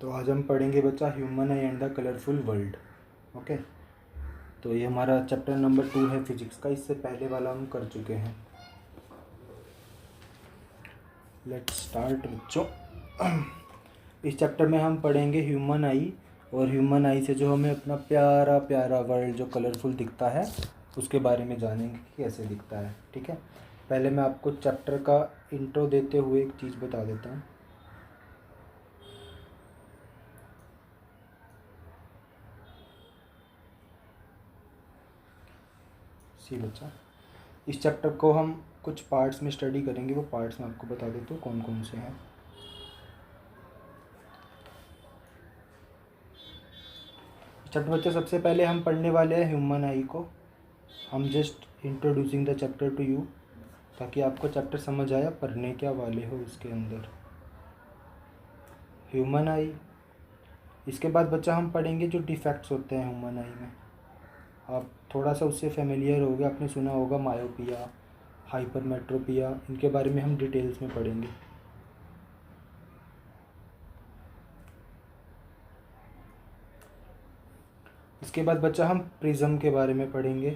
तो आज हम पढ़ेंगे बच्चा human I and the colourful world. Okay, तो ये हमारा चैप्टर नंबर 2 है फिजिक्स का। इससे पहले वाला हम कर चुके हैं। लेट्स स्टार्ट बच्चों। इस चैप्टर में हम पढ़ेंगे ह्यूमन आई, और ह्यूमन आई से जो हमें अपना प्यारा प्यारा वर्ल्ड जो कलरफुल दिखता है उसके बारे में जानेंगे कि कैसे दिखता है। ठीक है, पहले मैं आपको चैप्टर का इंट्रो देते हुए एक चीज़ बता देता हूँ। सी बच्चा, इस चैप्टर को हम कुछ पार्ट्स में स्टडी करेंगे। वो पार्ट्स मैं आपको बता देता हूँ कौन कौन से हैं। चैप्टर बच्चे सबसे पहले हम पढ़ने वाले हैं ह्यूमन आई को। हम just introducing the chapter two you, ताकि आपको चैप्टर समझ आया पढ़ने क्या वाले हो उसके अंदर। ह्यूमन आई, इसके बाद बच्चा हम पढ़ेंगे जो डिफेक्ट्स होते हैं ह्यूमन आई में। आप थोड़ा सा उससे फेमिलियर हो गया, आपने सुना होगा मायोपिया, हाइपरमेट्रोपिया, इनके बारे में हम डिटेल्स में पढ़ेंगे। इसके बाद बच्चा हम प्रिज्म के बारे में पढ़ेंगे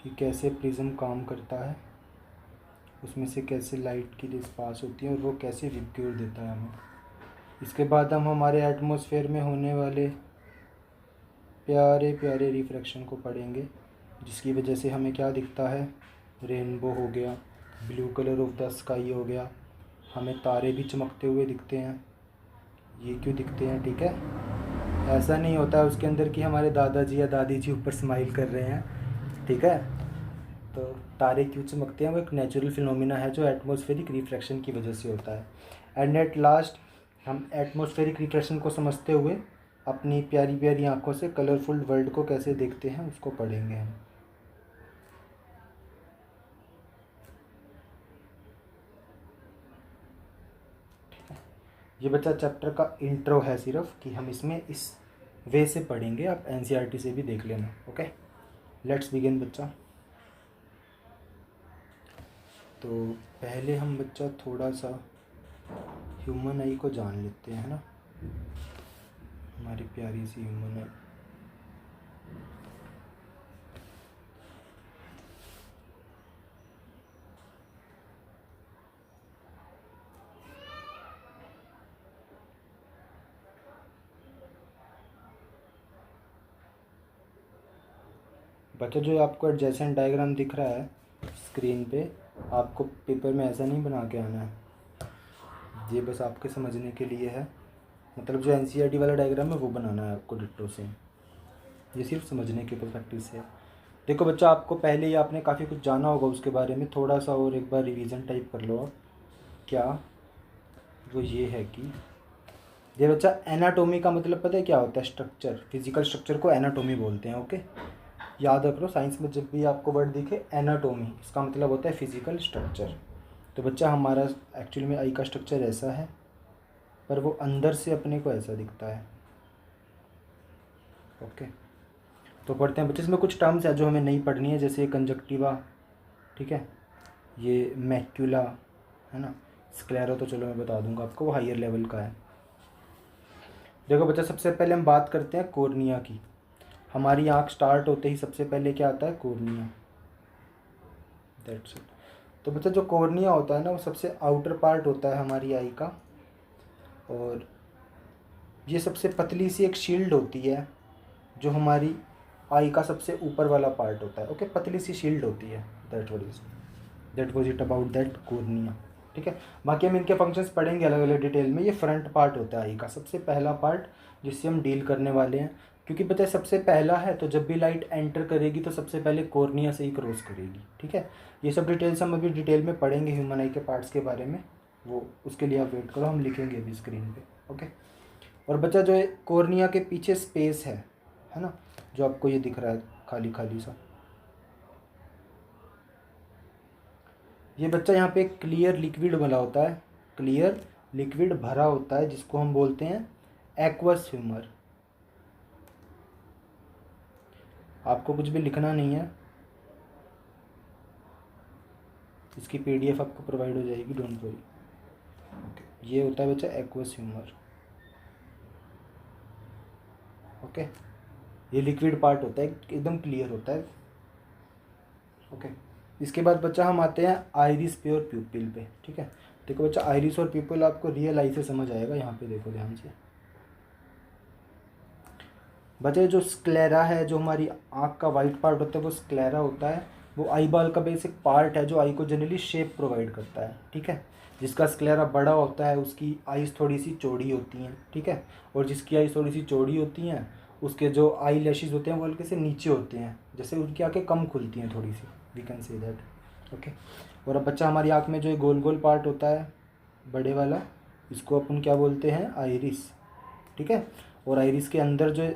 कि कैसे प्रिज्म काम करता है, उसमें से कैसे लाइट की रेस पास होती है और वो कैसे रिक्यूर देता है हमें। इसके बाद हम हमारे एटमॉस्फेयर में होने वाले प्यारे प्यारे रिफ्रैक्शन को पढ़ेंगे, जिसकी वजह से हमें क्या दिखता है, रेनबो हो गया, blue colour of the sky हो गया, हमें तारे भी चमकते हुए दिखते हैं। ये क्यों दिखते हैं? ठीक है, ऐसा नहीं होता है उसके अंदर कि हमारे दादाजी या दादी जी ऊपर स्माइल कर रहे हैं। ठीक है, तो तारे क्यों चमकते हैं, वो एक नेचुरल फिनोमिना है जो एटमॉस्फेरिक रिफ्रैक्शन की वजह से होता है। एंड एट लास्ट हम एटमॉस्फेरिक रिफ्रैक्शन को समझते हुए अपनी प्यारी प्यारी आंखों से कलरफुल वर्ल्ड को कैसे देखते हैं उसको पढ़ेंगे हम। ये बच्चा चैप्टर का इंट्रो है सिर्फ, कि हम इसमें इस वे से पढ़ेंगे। आप एनसीईआरटी से भी देख लेना। ओके, लेट्स बिगिन बच्चा। तो पहले हम बच्चा थोड़ा सा ह्यूमन आई को जान लेते हैं ना, हमारी प्यारी सी ह्यूमन आई। बच्चा जो आपको एडजेसेंट डायग्राम दिख रहा है स्क्रीन पे, आपको पेपर में ऐसा नहीं बना के आना है, ये बस आपके समझने के लिए है। मतलब जो एनसीईआरटी वाला डायग्राम है वो बनाना है आपको डिट्टो से, ये सिर्फ समझने के पर्सपेक्टिव से है। देखो बच्चा, आपको पहले ही आपने काफ़ी कुछ जाना होगा उसके बारे में, थोड़ा सा और एक बार रिवीजन टाइप कर लो आप। क्या वो ये है कि ये बच्चा एनाटोमी का मतलब पता है क्या होता है? स्ट्रक्चर, फिजिकल स्ट्रक्चर को एनाटोमी बोलते हैं। ओके, याद रख लो, साइंस में जब भी आपको वर्ड दिखे एनाटोमी, इसका मतलब होता है फिजिकल स्ट्रक्चर। तो बच्चा हमारा एक्चुअली में आई का स्ट्रक्चर ऐसा है, पर वो अंदर से अपने को ऐसा दिखता है। ओके, तो पढ़ते हैं बच्चे। इसमें कुछ टर्म्स है जो हमें नहीं पढ़नी है, जैसे कंजक्टिवा, ठीक है, ये मैक्यूला है ना, स्क्लेरा तो चलो मैं बता दूंगा आपको, वो हायर लेवल का है। देखो बच्चा, सबसे पहले हम बात करते हैं कॉर्निया की। हमारी आँख स्टार्ट होते ही सबसे पहले क्या आता है? कॉर्निया। That's it. तो बच्चा जो कॉर्निया होता है ना, वो सबसे आउटर पार्ट होता है हमारी आई का, और ये सबसे पतली सी एक शील्ड होती है जो हमारी आई का सबसे ऊपर वाला पार्ट होता है। ओके, पतली सी शील्ड होती है। That was it about that cornea. ठीक है, बाकी हम इनके फंक्शंस पढ़ेंगे अलग अलग डिटेल में। ये फ्रंट पार्ट होता है आई का, सबसे पहला पार्ट जिससे हम डील करने वाले हैं, क्योंकि पता है सबसे पहला है, तो जब भी लाइट एंटर करेगी तो सबसे पहले कॉर्निया से ही क्रॉस करेगी। ठीक है, ये सब डिटेल्स हम अभी डिटेल में पढ़ेंगे ह्यूमन आई के पार्ट्स के बारे में, वो उसके लिए आप वेट करो, हम लिखेंगे अभी स्क्रीन पे। ओके, और बच्चा जो है कॉर्निया के पीछे स्पेस है ना, जो आपको ये दिख रहा है खाली खाली सा, ये बच्चा यहाँ पे क्लियर लिक्विड भरा होता है, क्लियर लिक्विड भरा होता है, जिसको हम बोलते हैं एक्वस ह्यूमर। आपको कुछ भी लिखना नहीं है, इसकी पीडीएफ आपको प्रोवाइड हो जाएगी, डोंट वरी। ये होता है बच्चा एक्वस ह्यूमर। ओके, ये लिक्विड पार्ट होता है, एकदम क्लियर होता है। ओके, इसके बाद बच्चा हम आते हैं आइरिस पे और प्यूपिल पे। ठीक है, देखो बच्चा, आइरिस और प्यूपिल आपको रियल आई से समझ आएगा। यहाँ पे देखो ध्यान से बच्चे, जो स्क्लेरा है, जो हमारी आँख का वाइट पार्ट होता है वो स्क्लेरा होता है। वो आई बॉल का बेसिक पार्ट है जो आई को जनरली शेप प्रोवाइड करता है। ठीक है, जिसका स्क्लेरा बड़ा होता है उसकी आईज थोड़ी सी चौड़ी होती हैं। ठीक है, और जिसकी आईज थोड़ी सी चौड़ी होती हैं उसके जो आई लैशेज होते हैं वो हल्के से नीचे होते हैं, जैसे उनकी आँखें कम खुलती हैं थोड़ी सी, we can say that. Okay, और अब बच्चा, हमारी आँख में जो गोल गोल पार्ट होता है बड़े वाला, इसको अपन क्या बोलते हैं, आइरिस। ठीक है, और आइरिस के अंदर जो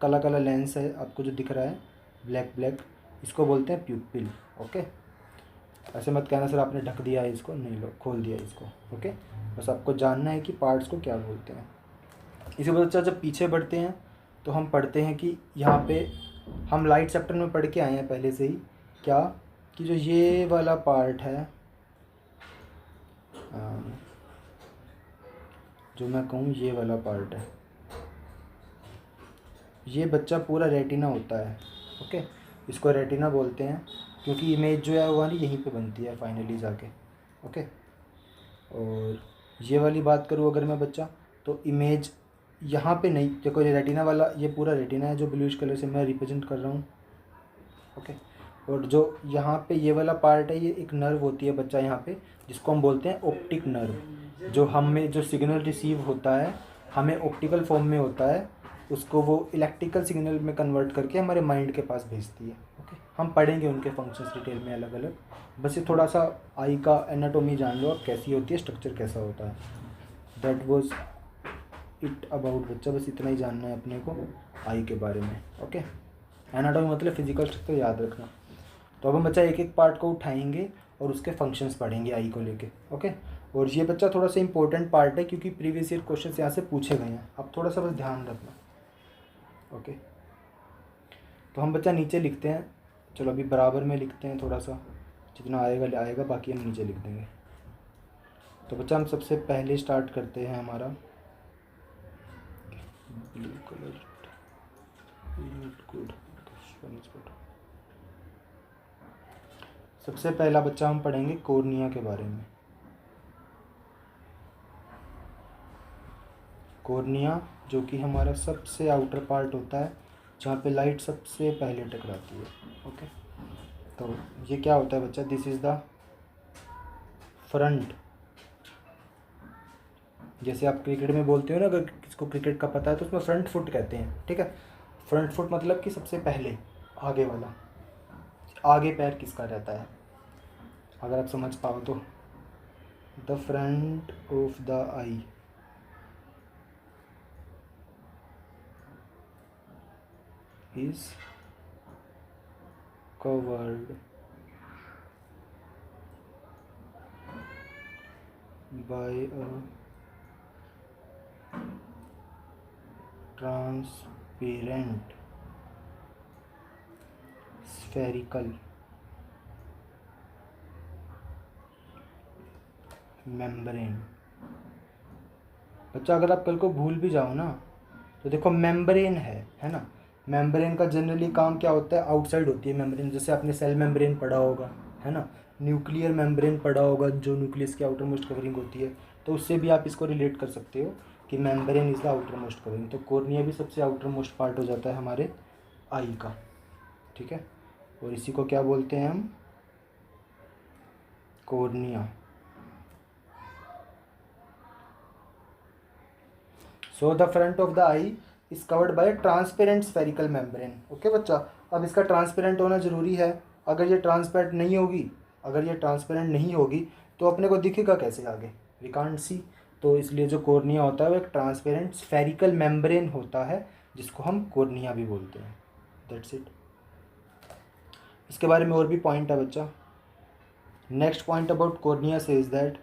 काला काला लेंस है आपको जो दिख रहा है, ब्लैक ब्लैक, इसको बोलते हैं प्यूपिल। ओके, ऐसे मत कहना सर आपने ढक दिया है इसको, नहीं, लो खोल दिया इसको। ओके, बस आपको जानना है कि पार्ट्स को क्या बोलते हैं। इसी वजह से जब पीछे बढ़ते हैं तो हम पढ़ते हैं कि यहाँ पे हम लाइट चैप्टर में पढ़ के आए हैं पहले से ही, क्या कि जो ये वाला पार्ट है, जो मैं कहूँ ये वाला पार्ट है, ये बच्चा पूरा रेटिना होता है। ओके, इसको रेटिना बोलते हैं क्योंकि इमेज जो है वो वाली यहीं पे बनती है फाइनली जाके। ओके, और ये वाली बात करूँ अगर मैं बच्चा, तो इमेज यहाँ पे नहीं, देखो ये रेटिना वाला, ये पूरा रेटिना है जो ब्लूइश कलर से मैं रिप्रेजेंट कर रहा हूँ। ओके, और जो यहाँ पे ये वाला पार्ट है, ये एक नर्व होती है बच्चा यहाँ पे, जिसको हम बोलते हैं ऑप्टिक नर्व। जो हमें जो सिग्नल रिसीव होता है हमें ऑप्टिकल फॉर्म में होता है, उसको वो इलेक्ट्रिकल सिग्नल में कन्वर्ट करके हमारे माइंड के पास भेजती है। ओके, हम पढ़ेंगे उनके फंक्शंस डिटेल में अलग अलग, बस ये थोड़ा सा आई का एनाटोमी जान लो आप, कैसी होती है, स्ट्रक्चर कैसा होता है। दैट वाज इट अबाउट बच्चा, बस इतना ही जानना है अपने को आई के बारे में। ओके, एनाटॉमी मतलब फिजिकल स्ट्रक्चर याद रखना। तो अब हम बच्चा एक एक पार्ट को उठाएंगे और उसके फंक्शंस पढ़ेंगे आई को लेके। ओके, और ये बच्चा थोड़ा सा इंपॉर्टेंट पार्ट है क्योंकि प्रीवियस ईयर क्वेश्चन यहाँ से पूछे गए हैं, अब थोड़ा सा बस ध्यान रखना। ओके, तो हम बच्चा नीचे लिखते हैं, चलो अभी बराबर में लिखते हैं, थोड़ा सा जितना आएगा आएगा, बाकी हम नीचे लिख देंगे। तो बच्चा हम सबसे पहले स्टार्ट करते हैं हमारा ब्लू कलर, गुड, सबसे पहला बच्चा हम पढ़ेंगे कॉर्निया के बारे में। कॉर्निया जो कि हमारा सबसे आउटर पार्ट होता है, जहाँ पे लाइट सबसे पहले टकराती है। ओके, तो ये क्या होता है बच्चा, दिस इज़ द फ्रंट। जैसे आप क्रिकेट में बोलते हो ना, अगर किसको क्रिकेट का पता है तो उसमें फ्रंट फुट कहते हैं। ठीक है, फ्रंट फुट मतलब कि सबसे पहले आगे वाला, आगे पैर किसका रहता है, अगर आप समझ पाओ तो, the front of the I is covered by a transparent spherical membrane। बच्चा अगर आप कल को भूल भी जाओ ना तो देखो मेम्ब्रेन है ना। मेम्ब्रेन का जनरली काम क्या होता है, आउटसाइड होती है मेम्ब्रेन, जैसे आपने सेल मेम्ब्रेन पढ़ा होगा, है ना, न्यूक्लियर मेम्ब्रेन पढ़ा होगा जो न्यूक्लियस की आउटर मोस्ट कवरिंग होती है, तो उससे भी आप इसको रिलेट कर सकते हो कि membrane is the outer most covering. तो कॉर्निया भी सबसे आउटर मोस्ट पार्ट हो जाता है हमारे आई का। ठीक है, और इसी को क्या बोलते हैं हम, cornea. So the front of the I is covered by transparent spherical membrane. Okay बच्चा, अब इसका ट्रांसपेरेंट होना ज़रूरी है। अगर ये ट्रांसपेरेंट नहीं होगी, अगर ये ट्रांसपेरेंट नहीं होगी तो अपने को दिखेगा कैसे आगे, वी कांट सी। तो इसलिए जो कॉर्निया होता है वो एक ट्रांसपेरेंट स्फेरिकल मेम्ब्रेन होता है, जिसको हम कॉर्निया भी बोलते हैं। That's it. इसके बारे में और भी पॉइंट है बच्चा। नेक्स्ट पॉइंट अबाउट कॉर्निया से इज़ दैट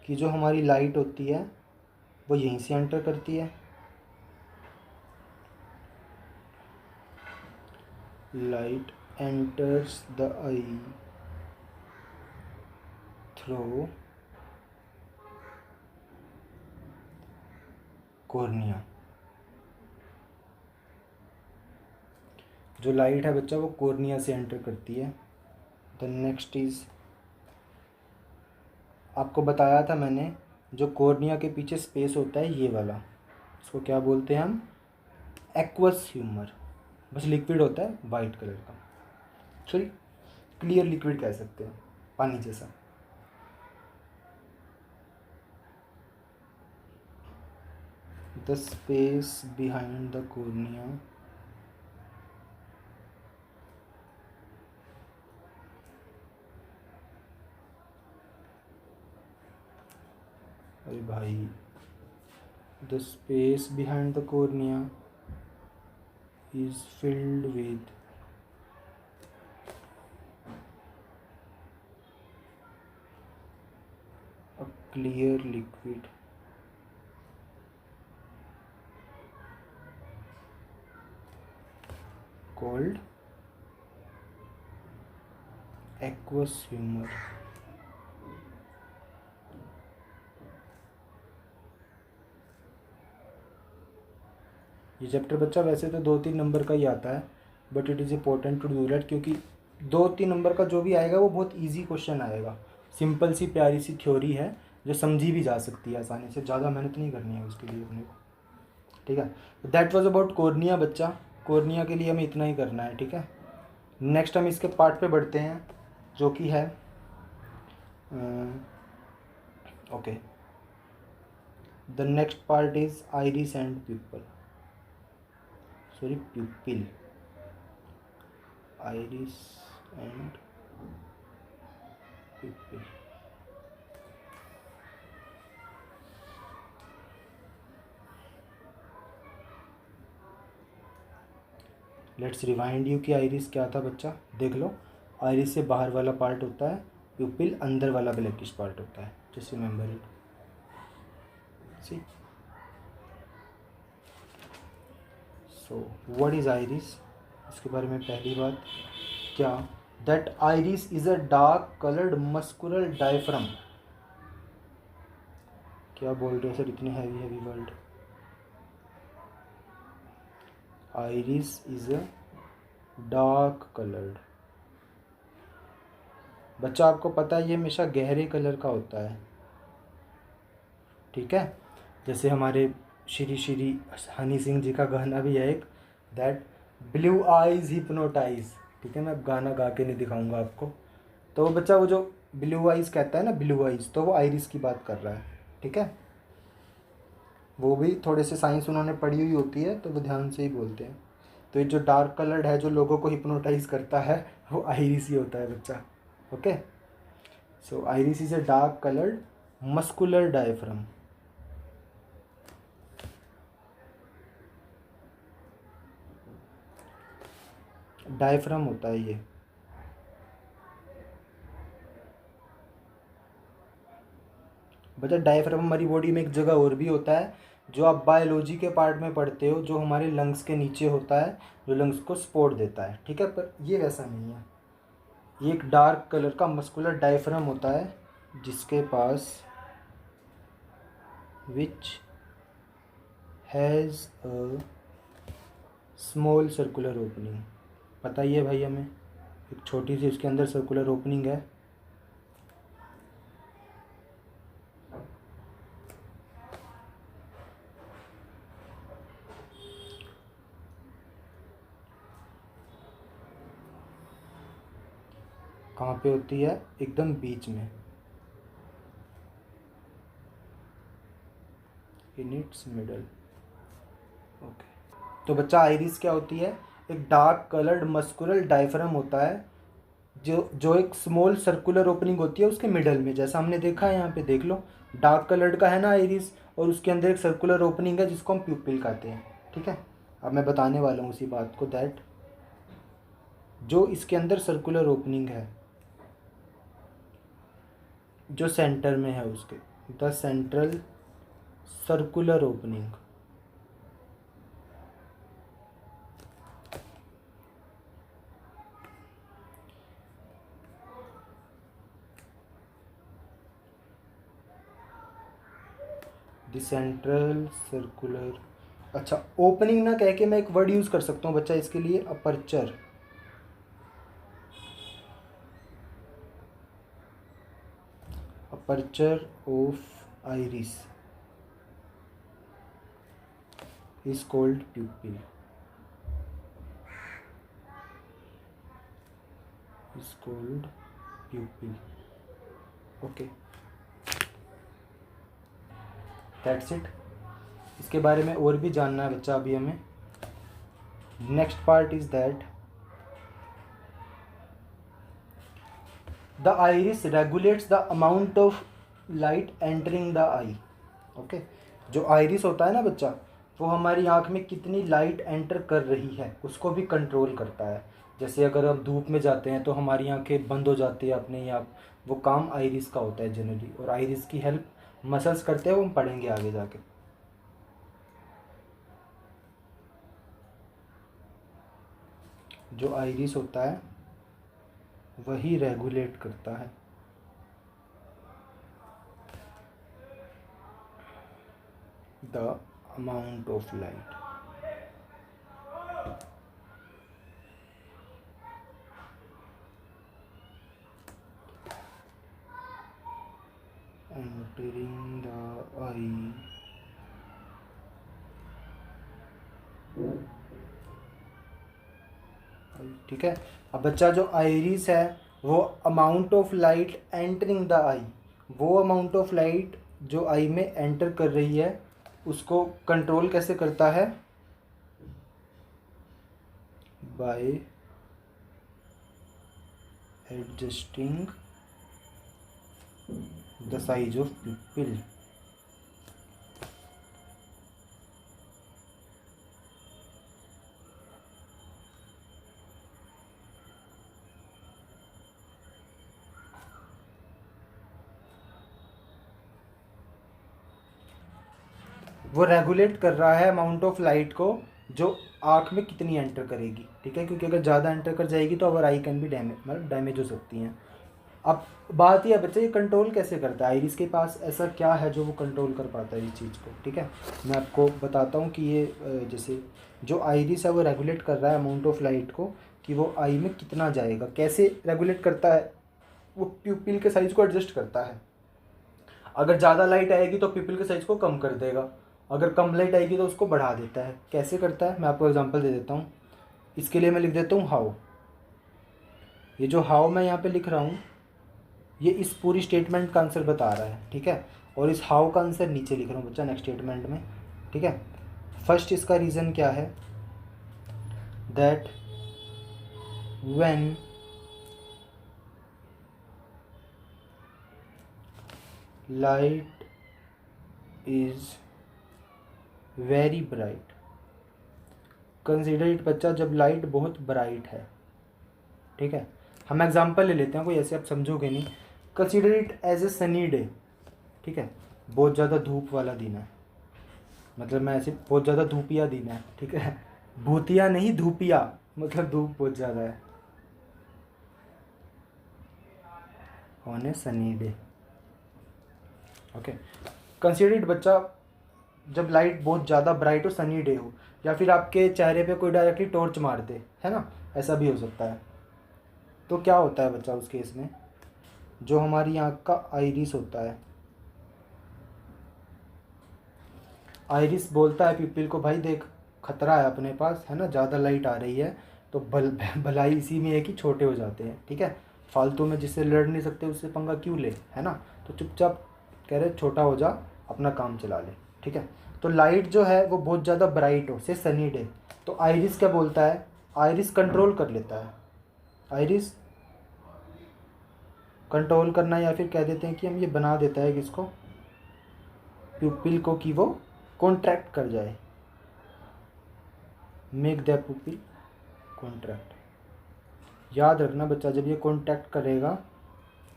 कि जो हमारी लाइट होती है वो यहीं से एंटर करती है। Light enters the eye through cornea। जो लाइट है बच्चा वो कॉर्निया से एंटर करती है। द नेक्स्ट इज, आपको बताया था मैंने, जो कॉर्निया के पीछे स्पेस होता है ये वाला, इसको क्या बोलते हैं हम? Aqueous humour. बस लिक्विड होता है वाइट कलर का, सॉरी क्लियर लिक्विड कह सकते हैं, पानी जैसा। The space behind the cornea अरे भाई, the space behind the cornea is filled with a clear liquid called aqueous humor। ये चैप्टर बच्चा वैसे तो 2-3 नंबर का ही आता है, but it is important to do that, क्योंकि 2-3 नंबर का जो भी आएगा वो बहुत इजी क्वेश्चन आएगा। सिंपल सी प्यारी सी थ्योरी है जो समझी भी जा सकती है आसानी से, ज़्यादा मेहनत नहीं करनी है उसके लिए अपने को, ठीक है। दैट वाज अबाउट कॉर्निया बच्चा। कॉर्निया के लिए हमें इतना ही करना है, ठीक है। नेक्स्ट हम इसके पार्ट पे बढ़ते हैं जो कि है okay, the next part is iris and pupil, sorry pupil, iris and pupil. Let's rewind you कि आइरिस क्या था बच्चा, देख लो। आइरिस से बाहर वाला पार्ट होता है, प्यूपिल अंदर वाला ब्लैकिश पार्ट होता है, just remember it. See, so what is iris, इसके बारे में पहली बात क्या, that iris is a dark coloured muscular diaphragm. क्या बोल रहे हो सर, इतने heavy heavy word. Iris is a dark coloured, बच्चा आपको पता है ये हमेशा गहरे कलर का होता है, ठीक है। जैसे हमारे श्री श्री हनी सिंह जी का गाना भी है एक, दैट ब्लू आइज हिप्नोटाइज, ठीक है। मैं अब गाना गा के नहीं दिखाऊंगा आपको। तो वो बच्चा वो जो ब्लू आइज कहता है ना, ब्लू आइज, तो वो आइरिस की बात कर रहा है, ठीक है। वो भी थोड़े से साइंस उन्होंने पढ़ी हुई होती है तो वो ध्यान से ही बोलते हैं। तो ये जो डार्क कलर्ड है जो लोगों को हिप्नोटाइज करता है वो आइरिस ही होता है बच्चा, okay. So iris is a dark coloured muscular diaphragm. Diaphragm होता है ये, बच्चा डायफ्राम हमारी बॉडी में एक जगह और भी होता है जो आप बायोलॉजी के पार्ट में पढ़ते हो, जो हमारे लंग्स के नीचे होता है, जो लंग्स को सपोर्ट देता है, ठीक है। पर ये वैसा नहीं है, ये एक डार्क कलर का मस्कुलर डायफ्राम होता है जिसके पास which has a small circular opening. पता ही है भाई हमें, एक छोटी सी इसके अंदर सर्कुलर ओपनिंग है। कहाँ पे होती है? एकदम बीच में, इन इट्स मिडल, ओके। तो बच्चा आइरिस क्या होती है? एक डार्क कलर्ड मस्कुलर डायफ्राम होता है जो जो एक स्मॉल सर्कुलर ओपनिंग होती है उसके मिडल में, जैसा हमने देखा है यहाँ पे, देख लो डार्क कलर्ड का है ना आइरिस, और उसके अंदर एक सर्कुलर ओपनिंग है जिसको हम प्यूपिल कहते हैं, ठीक है। अब मैं बताने वाला हूँ उसी बात को, दैट जो इसके अंदर सर्कुलर ओपनिंग है जो सेंटर में है उसके, the central circular opening, the central circular अच्छा, ओपनिंग ना कह के मैं एक वर्ड यूज़ कर सकता हूँ बच्चा इसके लिए, aperture. Aperture of iris is called प्यूपिल, is called प्यूपिल। Okay, that's it. इसके बारे में और भी जानना है बच्चा अभी हमें। Next part is that the iris regulates the amount of light entering the I. Okay, जो आइरिस होता है ना बच्चा, वो हमारी आँख में कितनी लाइट एंटर कर रही है उसको भी कंट्रोल करता है। जैसे अगर हम धूप में जाते हैं तो हमारी आंखें बंद हो जाती है अपने ही आप, वो काम आइरिस का होता है जनरली, और आइरिस की हेल्प मसल्स करते हैं, वो हम पढ़ेंगे आगे जाके। जो आइरिस होता है वही रेगुलेट करता है the amount of light entering the eye. ठीक है। अब बच्चा जो आइरिस है वो amount of light entering the eye, वो अमाउंट ऑफ लाइट जो आई में एंटर कर रही है उसको कंट्रोल कैसे करता है? By adjusting the size of pupil. वो रेगुलेट कर रहा है अमाउंट ऑफ लाइट को जो आँख में कितनी एंटर करेगी। ठीक है, क्योंकि अगर ज़्यादा एंटर कर जाएगी तो अवर आई कैन बी डैमेज हो सकती हैं। अब बात यह बच्चे, ये कंट्रोल कैसे करता है? आइरिस के पास ऐसा क्या है जो वो कंट्रोल कर पाता है इस चीज़ को? ठीक है, मैं आपको बताता हूँ कि ये जैसे जो आइरिस है वो रेगुलेट कर रहा है अमाउंट ऑफ लाइट को कि वो आई में कितना जाएगा। कैसे रेगुलेट करता है? वो प्यूपिल के साइज़ को एडजस्ट करता है। अगर ज़्यादा लाइट आएगी तो प्यूपिल के साइज़ को कम कर देगा, अगर कम लाइट आएगी तो उसको बढ़ा देता है। कैसे करता है मैं आपको एग्जांपल दे देता हूँ। इसके लिए मैं लिख देता हूँ हाउ। ये जो हाउ मैं यहाँ पे लिख रहा हूँ ये इस पूरी स्टेटमेंट का आंसर बता रहा है। ठीक है, और इस हाउ का आंसर नीचे लिख रहा हूँ बच्चा नेक्स्ट स्टेटमेंट में। ठीक है, फर्स्ट इसका रीज़न क्या है? That when light is very bright, consider it बच्चा, जब लाइट बहुत ब्राइट है। ठीक है, हम एग्जांपल ले लेते हैं कोई, ऐसे आप समझोगे नहीं। Consider it as a sunny day. ठीक है, बहुत ज़्यादा धूप वाला दिन है, मतलब मैं ऐसे बहुत ज़्यादा धूपिया दिन है। ठीक है, भूतिया नहीं धूपिया, मतलब धूप बहुत ज़्यादा है on A sunny day. Okay, consider it बच्चा, जब लाइट बहुत ज़्यादा ब्राइट हो, सनी डे हो, या फिर आपके चेहरे पे कोई डायरेक्टली टॉर्च मार दे, है ना, ऐसा भी हो सकता है। तो क्या होता है बच्चा उस केस में? जो हमारी आँख का आइरिस होता है, आइरिस बोलता है पीपल को, भाई देख खतरा है अपने पास, है ना, ज़्यादा लाइट आ रही है, तो भलाई इसी में है कि छोटे हो जाते हैं। ठीक है, फालतू में जिससे लड़ नहीं सकते उससे पंगा क्यों ले, है ना, तो चुपचाप कह रहे छोटा हो जा, अपना काम चला ले। ठीक है, तो लाइट जो है वो बहुत ज़्यादा ब्राइट हो, से सनी डे, तो आइरिस क्या बोलता है? आइरिस कंट्रोल कर लेता है। आइरिस कंट्रोल करना, या फिर कह देते हैं कि हम ये बना देता है किसको? प्यूपिल को, कि वो कॉन्ट्रैक्ट कर जाए, मेक द प्यूपिल कॉन्ट्रैक्ट। याद रखना बच्चा, जब ये कॉन्ट्रैक्ट करेगा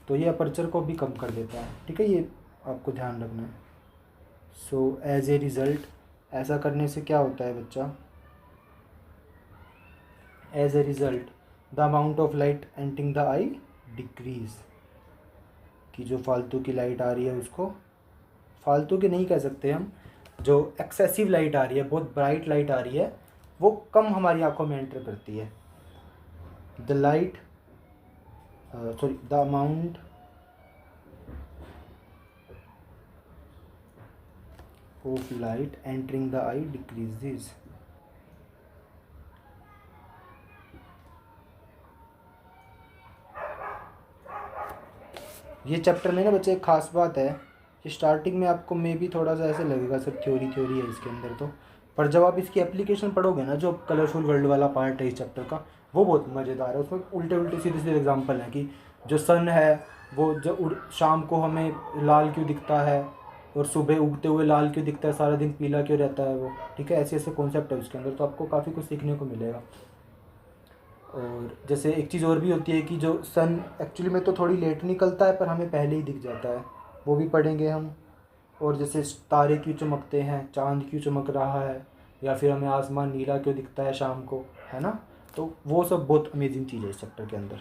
तो ये अपर्चर को भी कम कर देता है। ठीक है, ये आपको ध्यान रखना है। सो एज ए रिज़ल्ट, ऐसा करने से क्या होता है बच्चा? As a result the amount of light entering the eye decrease, कि जो फालतू की लाइट आ रही है उसको, फालतू की नहीं कह सकते हम, जो एक्सेसिव लाइट आ रही है, बहुत ब्राइट लाइट आ रही है, वो कम हमारी आंखों में एंटर करती है। The light the amount of light entering the I decreases. ये चैप्टर में ना बच्चे एक खास बात है, ये स्टार्टिंग में आपको मे भी थोड़ा सा ऐसे लगेगा सिर्फ थ्योरी थ्योरी है इसके अंदर तो, पर जब आप इसकी एप्लीकेशन पढ़ोगे ना, जो कलरफुल वर्ल्ड वाला पार्ट है इस चैप्टर का, वो बहुत मज़ेदार है। उसमें उल्टे उल्टे सीधे सीधे एग्जांपल हैं कि जो सन है वो जब शाम को हमें लाल क्यों दिखता है, और सुबह उगते हुए लाल क्यों दिखता है, सारा दिन पीला क्यों रहता है वो, ठीक है। ऐसे ऐसे कॉन्सेप्ट है उसके अंदर, तो आपको काफ़ी कुछ सीखने को मिलेगा। और जैसे एक चीज़ और भी होती है कि जो सन एक्चुअली में तो थोड़ी लेट निकलता है, पर हमें पहले ही दिख जाता है, वो भी पढ़ेंगे हम। और जैसे तारे क्यों चमकते हैं, चांद क्यों चमक रहा है, या फिर हमें आसमान नीला क्यों दिखता है शाम को, है ना। तो वो सब बहुत अमेजिंग चीज़ है इस चैप्टर के अंदर।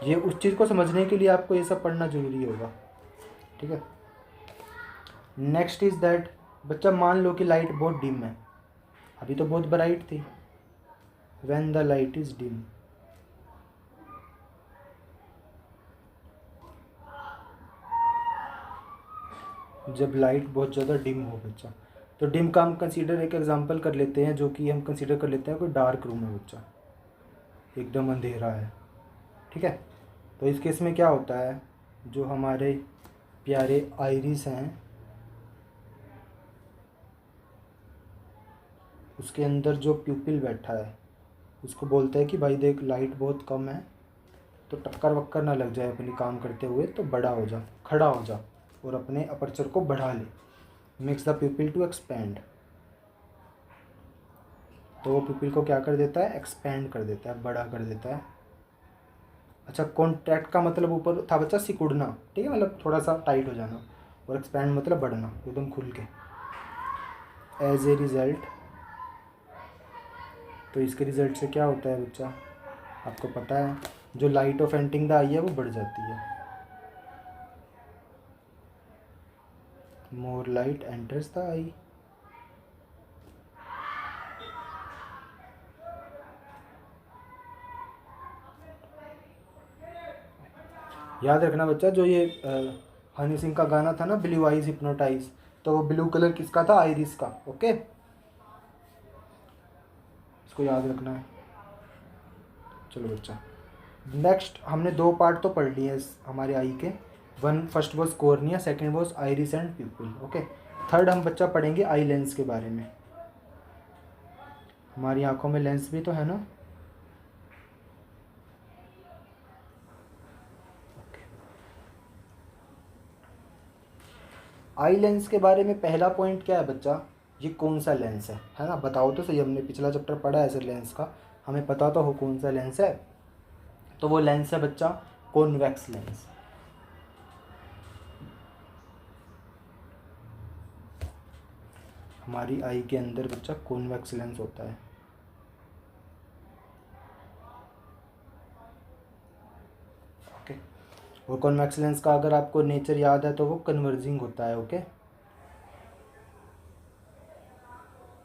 ये उस चीज़ को समझने के लिए आपको ये सब पढ़ना ज़रूरी होगा, ठीक है। नेक्स्ट इज़ दैट, बच्चा मान लो कि लाइट बहुत डिम है, अभी तो बहुत ब्राइट थी। When the light is dim, जब लाइट बहुत ज़्यादा डिम हो बच्चा, तो डिम का हम कंसीडर एक एग्जांपल कर लेते हैं, जो कि हम कंसीडर कर लेते हैं कोई डार्क रूम है बच्चा, एकदम अंधेरा है, ठीक है। तो इस केस में क्या होता है, जो हमारे प्यारे आइरिस हैं उसके अंदर जो प्यूपिल बैठा है उसको बोलता है कि भाई देख लाइट बहुत कम है, तो टक्कर वक्कर ना लग जाए अपनी काम करते हुए, तो बड़ा हो जा, खड़ा हो जा और अपने अपर्चर को बढ़ा ले। Makes the pupil to expand, तो वो प्यूपिल को क्या कर देता है, एक्सपैंड कर देता है, बड़ा कर देता है। अच्छा, कॉन्ट्रैक्ट का मतलब ऊपर था बच्चा सिकुड़ना, ठीक है, मतलब थोड़ा सा टाइट हो जाना, और एक्सपैंड मतलब बढ़ना एकदम खुल के। एज ए रिज़ल्ट, तो इसके रिज़ल्ट से क्या होता है बच्चा, आपको पता है, जो लाइट ऑफ एंटिंग द आई है वो बढ़ जाती है। मोर लाइट एंटर्स द आई। याद रखना बच्चा, जो ये हनी सिंह का गाना था ना, ब्लू आइज हिप्नोटाइज, तो वो ब्लू कलर किसका था, आइरिस का, ओके, इसको याद रखना है। चलो बच्चा, नेक्स्ट हमने दो पार्ट तो पढ़ लिए हमारे आई के, one first was cornea, second was iris and प्यूपिल, okay. Third हम बच्चा पढ़ेंगे आई लेंस के बारे में। हमारी आंखों में लेंस भी तो है ना, आई लेंस के बारे में पहला पॉइंट क्या है बच्चा, ये कौन सा लेंस है ना, बताओ तो सही। हमने पिछला चैप्टर पढ़ा है ऐसे लेंस का, हमें पता तो हो कौन सा लेंस है। तो वो लेंस है बच्चा कॉन्वेक्स लेंस। हमारी आई के अंदर बच्चा कॉन्वेक्स लेंस होता है, ओके। और कॉन्वेक्स लेंस का अगर आपको नेचर याद है तो वो कन्वर्जिंग होता है, ओके।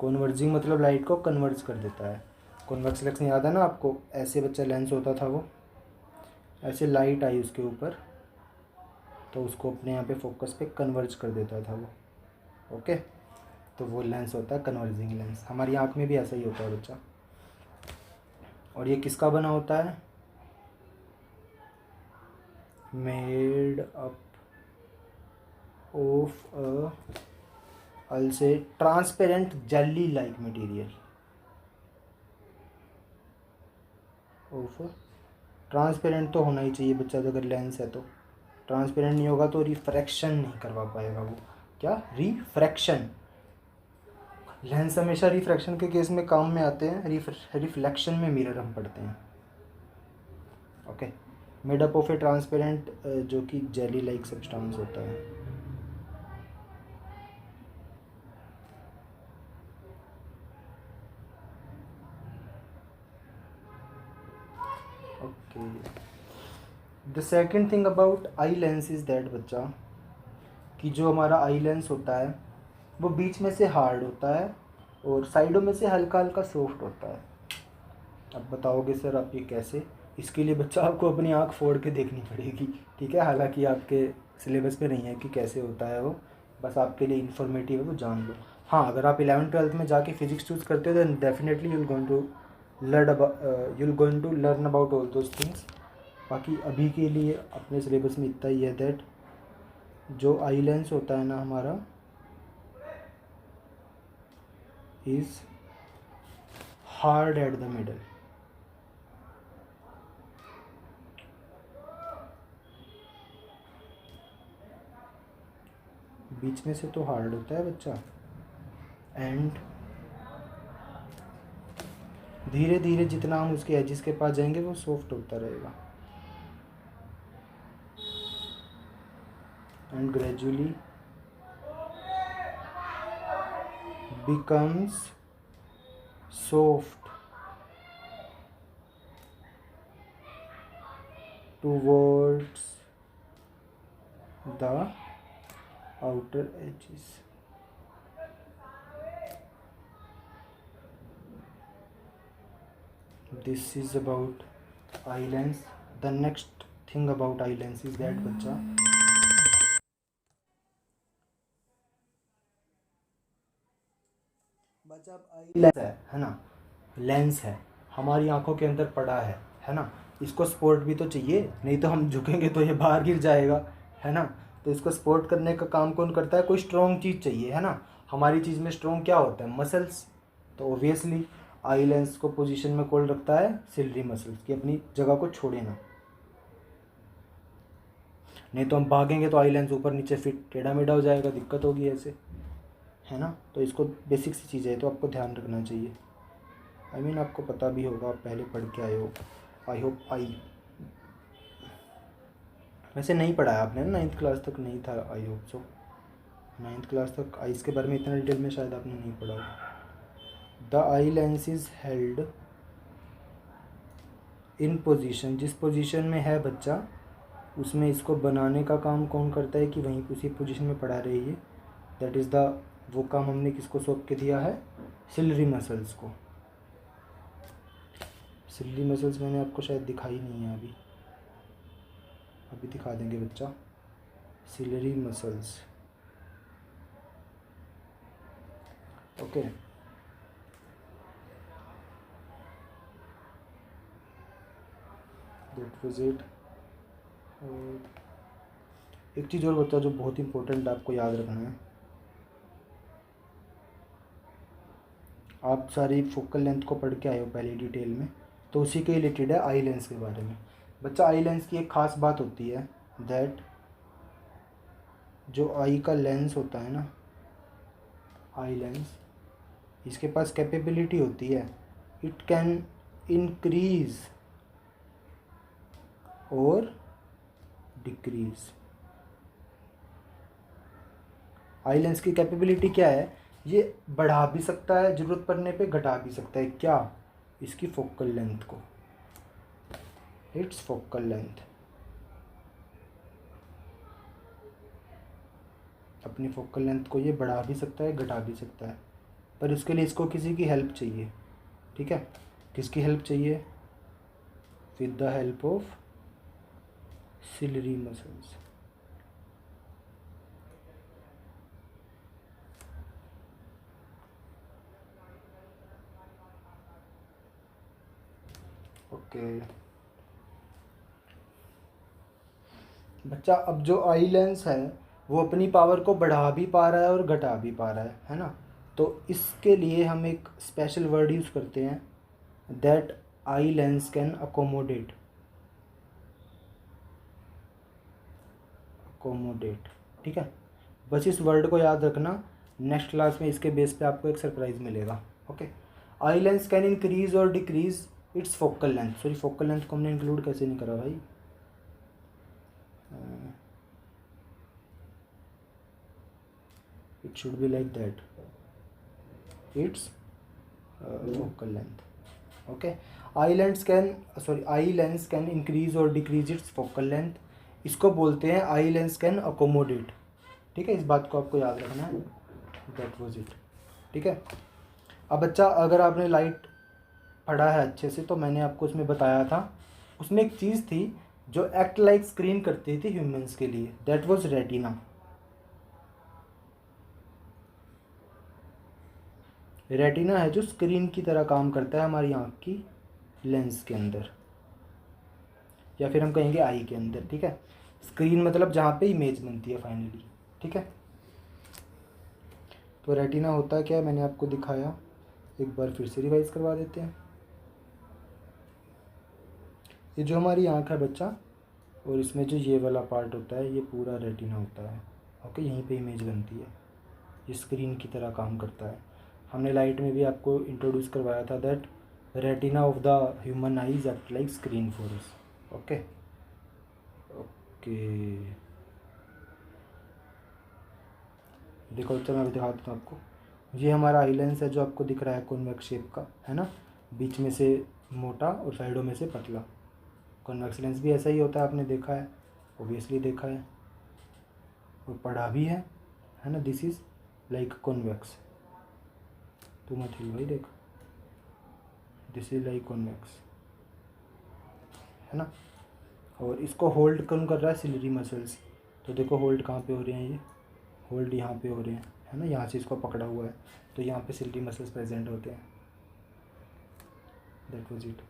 कन्वर्जिंग मतलब लाइट को कन्वर्ज कर देता है। कॉन्वेक्स लेंस याद है ना आपको, ऐसे बच्चा लेंस होता था वो, ऐसे लाइट आई उसके ऊपर, तो उसको अपने यहाँ पे फोकस पे कन्वर्ज कर देता था वो, ओके। तो वो लेंस होता है कन्वर्जिंग लेंस। हमारी आँख में भी ऐसा ही होता है बच्चा। और ये किसका बना होता है, मेड अप ऑफ अल से transparent jelly like material, of transparent तो होना ही चाहिए बच्चा, अगर लेंस है तो। ट्रांसपेरेंट नहीं होगा तो रिफ्रैक्शन नहीं करवा पाएगा वो, क्या, रिफ्रैक्शन। लेंस हमेशा रिफ्रैक्शन के केस में काम में आते हैं, रिफ्लेक्शन में मिरर हम पढ़ते हैं, okay. Made up of A transparent, जो कि जेली लाइक सब्सटेंस होता है, okay. The second thing about eye lens is that बच्चा, कि जो हमारा आई लेंस होता है वो बीच में से हार्ड होता है और साइडों में से हल्का हल्का सॉफ्ट होता है। अब बताओगे सर आप ये कैसे? इसके लिए बच्चा आपको अपनी आँख फोड़ के देखनी पड़ेगी, ठीक है। हालांकि आपके सिलेबस पे नहीं है कि कैसे होता है वो, बस आपके लिए इन्फॉर्मेटिव है, वो जान लो। हाँ, अगर आप 11th-12th में जाके फिजिक्स चूज़ करते हो then definitely you'll going to learn about all those things। बाकी अभी के लिए अपने सिलेबस में इतना ही है दैट जो आई लेंस होता है ना हमारा is hard at the middle. बीच में से तो हार्ड होता है बच्चा, एंड धीरे धीरे जितना हम उसके एजिस के पास जाएंगे वो सॉफ्ट होता रहेगा, and gradually becomes soft towards the outer edges। This is about eye lens। The next thing about eye lens is that बच्चा अब आई लेंस है ना, लेंस है हमारी आंखों के अंदर पड़ा है ना। इसको सपोर्ट भी तो चाहिए, नहीं तो हम झुकेंगे तो ये बाहर गिर जाएगा, है ना। तो इसको सपोर्ट करने का काम कौन करता है? कोई स्ट्रॉन्ग चीज़ चाहिए, है ना। हमारी चीज़ में स्ट्रॉन्ग क्या होता है? मसल्स। तो ऑब्वियसली आई लेंस को पोजीशन में कौन रखता है? सिलरी मसल्स, की अपनी जगह को छोड़े ना। नहीं तो हम भागेंगे तो आई लेंस ऊपर नीचे फिट टेढ़ा मेढ़ा हो जाएगा, दिक्कत होगी ऐसे, है ना। तो इसको बेसिक सी चीज़ है तो आपको ध्यान रखना चाहिए। आई मीन आपको पता भी होगा, आप पहले पढ़ के आए हो, आई होप। वैसे नहीं पढ़ा है आपने ना, 9th क्लास तक नहीं था, I hope so. 9th class तक आइज़ के बारे में इतना डिटेल में शायद आपने नहीं पढ़ा हो। The eye lens is held in position, जिस पोजीशन में है बच्चा उसमें इसको बनाने का काम कौन करता है कि वहीं उसी पोजीशन में पड़ा रही है। दैट इज़ द, वो काम हमने किसको सौंप के दिया है? सिलरी मसल्स को। सिलरी मसल्स मैंने आपको शायद दिखाई नहीं है अभी, अभी दिखा देंगे बच्चा। Ciliary muscles, okay. That was it. एक चीज़ और बच्चा जो बहुत इंपॉर्टेंट आपको याद रखना है, आप सारी फोकल लेंथ को पढ़ के आए हो पहले डिटेल में, तो उसी के रिलेटेड है आई लेंस के बारे में। बच्चा आई लेंस की एक ख़ास बात होती है दैट जो आई का लेंस होता है ना, आई लेंस, इसके पास कैपेबिलिटी होती है, इट कैन इंक्रीज और डिक्रीज। आई लेंस की कैपेबिलिटी क्या है? ये बढ़ा भी सकता है, ज़रूरत पड़ने पे घटा भी सकता है। क्या? इसकी फोकल लेंथ को, इट्स फोकल लेंथ। अपनी फोकल लेंथ को ये बढ़ा भी सकता है, घटा भी सकता है, पर इसके लिए इसको किसी की हेल्प चाहिए, ठीक है। किसकी हेल्प चाहिए? With the help of ciliary muscles. Okay बच्चा, अब जो आई लेंस है वो अपनी पावर को बढ़ा भी पा रहा है और घटा भी पा रहा है ना। तो इसके लिए हम एक स्पेशल वर्ड यूज़ करते हैं that I lens can accommodate. Accommodate, ठीक है। बस इस वर्ड को याद रखना, नेक्स्ट क्लास में इसके बेस पे आपको एक सरप्राइज मिलेगा, okay. Eye lens can increase और decrease its focal length. Sorry, focal length को हमने इंक्लूड कैसे नहीं करा भाई? it should be like that, its focal length, okay। eye lens can increase or decrease its focal length, इसको बोलते हैं आई लेंस कैन अकोमोडेट, ठीक है। इस बात को आपको याद रखना है। That was it. ठीक है। अब बच्चा अगर आपने लाइट पढ़ा है अच्छे से तो मैंने आपको उसमें बताया था, उसमें एक चीज़ थी जो एक्ट लाइक स्क्रीन करती थी ह्यूमंस के लिए, दैट वाज रेटिना। रेटिना है जो स्क्रीन की तरह काम करता है हमारी आँख की लेंस के अंदर, या फिर हम कहेंगे आई के अंदर। ठीक है। स्क्रीन मतलब जहाँ पे इमेज बनती है फाइनली। ठीक है। तो रेटिना होता क्या है मैंने आपको दिखाया, एक बार फिर से रिवाइज करवा देते हैं। ये जो हमारी आँख है बच्चा, और इसमें जो ये वाला पार्ट होता है ये पूरा रेटिना होता है। ओके, यहीं पे इमेज बनती है, ये स्क्रीन की तरह काम करता है। हमने लाइट में भी आपको इंट्रोड्यूस करवाया था that retina of the human eyes act like screen for us. Okay okay, देखो बच्चा मैं अभी दिखाता हूँ आपको। ये हमारा आई लेंस है जो आपको दिख रहा है कॉन्वेक्स शेप का, है ना, बीच में से मोटा और साइडों में से पतला। कॉन्वेक्स लेंस भी ऐसा ही होता है, आपने देखा है, ओबियसली देखा है और पढ़ा भी है ना। दिस इज़ लाइक कॉन्वेक्स, तू मत हिल भाई, देख, दिस इज लाइक कॉन्वेक्स, है ना। और इसको होल्ड कौन कर रहा है, सिलरी मसल्स। तो देखो होल्ड कहाँ पे हो रहे हैं, ये होल्ड यहाँ पे हो रहे हैं, है ना, यहाँ से इसको पकड़ा हुआ है तो यहाँ पे सिलरी मसल्स प्रेजेंट होते हैं। That was it.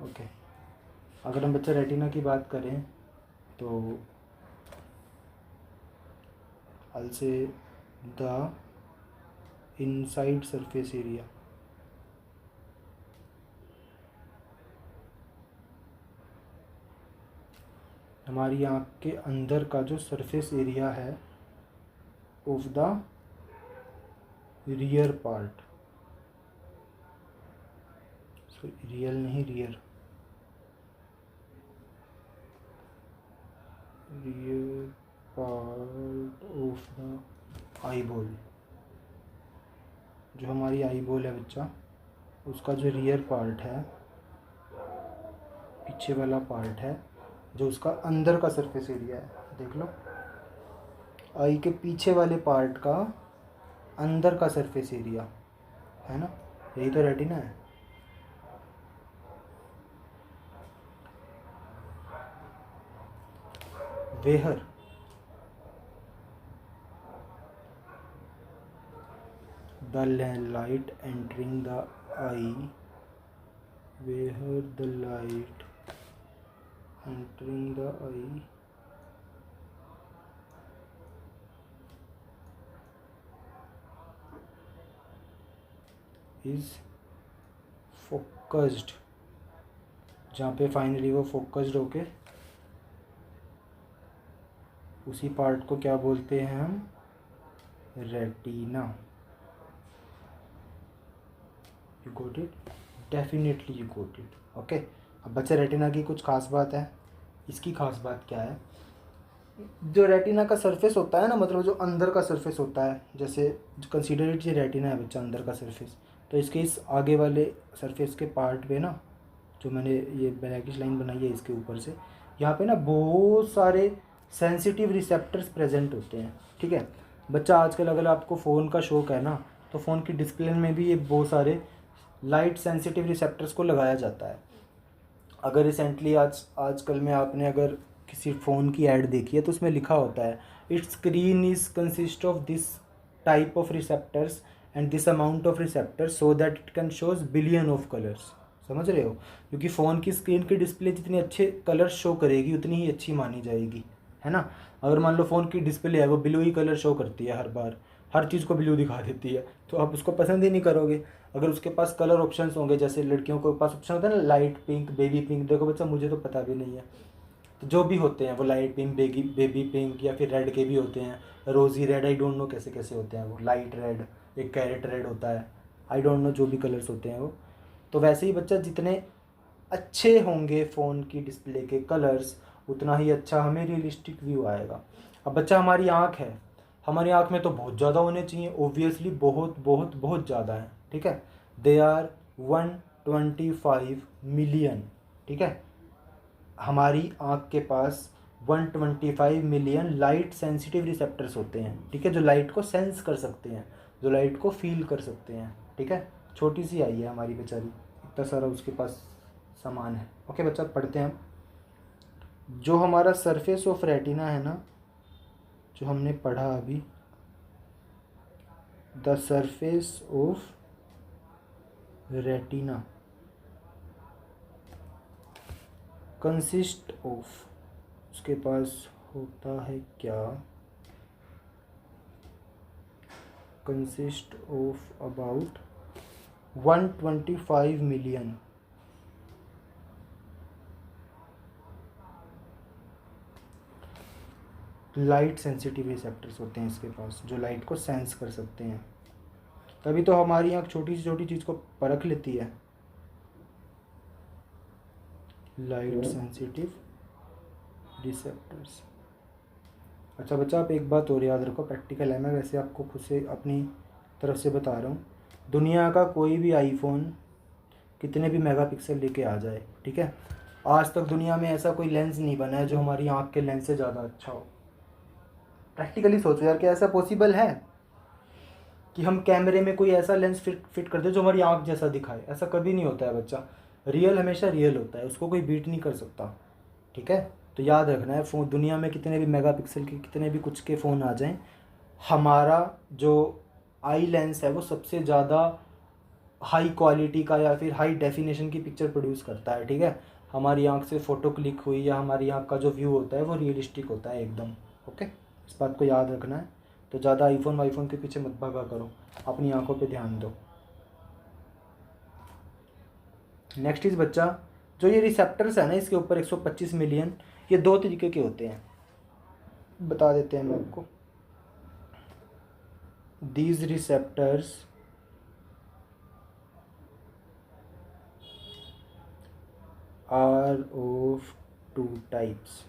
ओके, अगर हम बच्चा रेटिना की बात करें तो I'll say the inside surface area, हमारी आँख के अंदर का जो सरफेस एरिया है of the rear part, real नहीं rear, rear part of the eyeball, जो हमारी आई बॉल है बच्चा, उसका जो रियर पार्ट है, पीछे वाला पार्ट है, जो उसका अंदर का सरफेस एरिया है, देख लो, आई के पीछे वाले पार्ट का अंदर का सरफेस एरिया, है ना, यही तो रेटिना है। वेहर the light entering the eye, where the light entering the eye is focused, जहाँ पे फाइनली वो फोकस्ड होके उसी पार्ट को क्या बोलते हैं हम, retina. You got it, definitely you got it. Okay, अब बच्चे रेटिना की कुछ खास बात है। इसकी खास बात क्या है, जो रेटिना का सरफेस होता है ना, मतलब जो अंदर का सरफेस होता है, जैसे कंसीडर इट ये रेटिना है बच्चा, अंदर का सरफेस, तो इसके इस आगे वाले सरफेस के पार्ट पे ना, जो मैंने ये ब्लैकिश लाइन बनाई है इसके ऊपर से, यहाँ पे ना बहुत सारे सेंसिटिव रिसेप्टर्स प्रेजेंट होते हैं। ठीक है बच्चा, आजकल अगर आपको फ़ोन का शौक़ है ना, तो फ़ोन की डिस्प्ले में भी ये बहुत सारे लाइट सेंसिटिव रिसेप्टर्स को लगाया जाता है। अगर रिसेंटली आजकल में आपने अगर किसी फ़ोन की ऐड देखी है तो उसमें लिखा होता है it's screen is consist of this type of receptors and this amount of receptors so that it can shows billion of colours. समझ रहे हो, क्योंकि फ़ोन की स्क्रीन की डिस्प्ले जितने अच्छे कलर्स शो करेगी उतनी ही अच्छी मानी जाएगी, है ना। अगर मान लो फ़ोन की डिस्प्ले है वो ब्लू ही कलर शो करती है, हर बार हर चीज़ को ब्लू दिखा देती है, तो आप उसको पसंद ही नहीं करोगे। अगर उसके पास कलर ऑप्शंस होंगे, जैसे लड़कियों के पास ऑप्शन होता है ना, लाइट पिंक, बेबी पिंक, देखो बच्चा मुझे तो पता भी नहीं है, तो जो भी होते हैं वो लाइट पिंक, बेबी पिंक या फिर रेड के भी होते हैं, रोज़ी रेड, आई डोंट नो कैसे कैसे होते हैं वो, लाइट रेड, एक कैरेट रेड होता है, आई डोंट नो जो भी कलर्स होते हैं वो। तो वैसे ही बच्चा जितने अच्छे होंगे फ़ोन की डिस्प्ले के कलर्स, उतना ही अच्छा हमें रियलिस्टिक व्यू आएगा। अब बच्चा हमारी आँख है, हमारी आँख में तो बहुत ज़्यादा होने चाहिए, ओबियसली बहुत बहुत बहुत ज़्यादा है। ठीक है, दे आर 125 मिलियन। ठीक है, हमारी आँख के पास 125 मिलियन लाइट सेंसिटिव रिसेप्टर्स होते हैं, ठीक है, जो लाइट को सेंस कर सकते हैं, जो लाइट को फील कर सकते हैं, ठीक है। छोटी सी आई है हमारी बेचारी, इतना सारा उसके पास सामान है। ओके बच्चा, पढ़ते हैं हम। जो हमारा सरफेस ऑफ रेटिना है ना, जो हमने पढ़ा अभी, the surface of retina consist of, उसके पास होता है क्या, consist of about 125 million light sensitive receptors होते हैं इसके पास, जो लाइट को सेंस कर सकते हैं। तभी तो हमारी आँख छोटी से छोटी चीज़ को परख लेती है। Light sensitive receptors. अच्छा बच्चा, आप एक बात और याद रखो, प्रैक्टिकल है, मैं वैसे आपको खुद से अपनी तरफ से बता रहा हूँ। दुनिया का कोई भी आईफोन कितने भी मेगापिक्सल लेके आ जाए, ठीक है, आज तक दुनिया में ऐसा कोई लेंस नहीं बना है जो हमारी आँख के लेंस से ज़्यादा अच्छा हो। प्रैक्टिकली सोचो यार, क्या ऐसा पॉसिबल है कि हम कैमरे में कोई ऐसा लेंस फिट कर दे जो हमारी आँख जैसा दिखाए? ऐसा कभी नहीं होता है बच्चा। रियल हमेशा रियल होता है, उसको कोई बीट नहीं कर सकता, ठीक है। तो याद रखना है, फ़ोन दुनिया में कितने भी मेगापिक्सल के, कितने भी कुछ के फ़ोन आ जाएं, हमारा जो आई लेंस है वो सबसे ज़्यादा हाई क्वालिटी का या फिर हाई डेफिनेशन की पिक्चर प्रोड्यूस करता है, ठीक है। हमारी आंख से फ़ोटो क्लिक हुई या हमारी आंख का जो व्यू होता है वो रियलिस्टिक होता है एकदम। ओके, इस बात को याद रखना है। तो ज़्यादा आईफोन वाईफोन के पीछे मत भागा करो, अपनी आंखों पे ध्यान दो। नेक्स्ट इज बच्चा, जो ये रिसेप्टर्स है ना इसके ऊपर 125 मिलियन, ये दो तरीके के होते हैं, बता देते हैं हम आपको। These receptors are of two types.